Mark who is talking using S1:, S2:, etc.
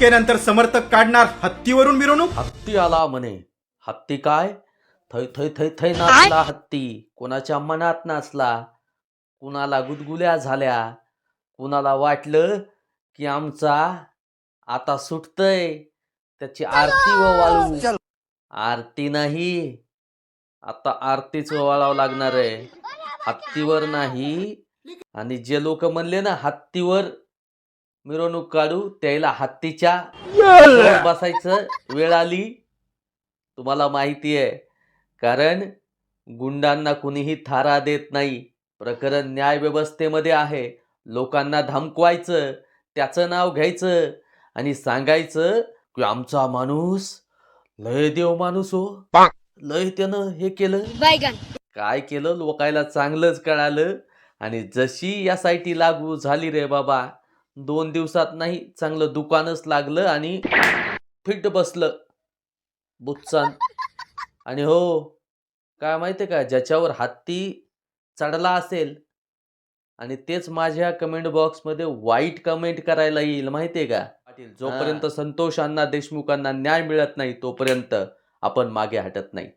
S1: अटकेनंतर समर्थक काढणार हत्तीवरून मिरवणूक.
S2: हत्ती आला म्हणे. हत्ती काय? थै थै थै थै नाचला हत्ती. कोणाच्या मनात नाचला, कुणाला गुदगुल्या झाल्या, कुणाला वाटलं की आमचा आता सुटतय, त्याची आरती वाळू. आरती नाही, आता आरतीच वळावं लागणार आहे, हत्तीवर नाही. आणि जे लोक म्हणले ना हत्तीवर मिरवणूक काढू, त्याला हत्तीच्या वर बसायचं वेळ आली. तुम्हाला माहिती आहे, कारण गुंडांना कुणीही थारा देत नाही. प्रकरण न्यायव्यवस्थेमध्ये आहे. लोकांना धमकवायचं, त्याचं नाव घ्यायचं आणि सांगायचं की आमचा माणूस लय देव माणूस हो, लय त्यानं हे केलं. काय केलं लोकायला चांगलंच कळालं. आणि जशी या साईटी लागू झाली रे बाबा, 2 दिवसात नाही चांगलं दुकानच लागलं आणि फिट बसलं बुच्चान. आणि हो, काय माहिती का, ज्याच्यावर हत्ती चढला असेल आणि तेच माझ्या कमेंट बॉक्समध्ये वाईट कमेंट करायला येईल, माहितीये का पाटील. जोपर्यंत संतोष अण्णा देशमुखांना न्याय मिळत नाही तोपर्यंत आपण मागे हटत नाही.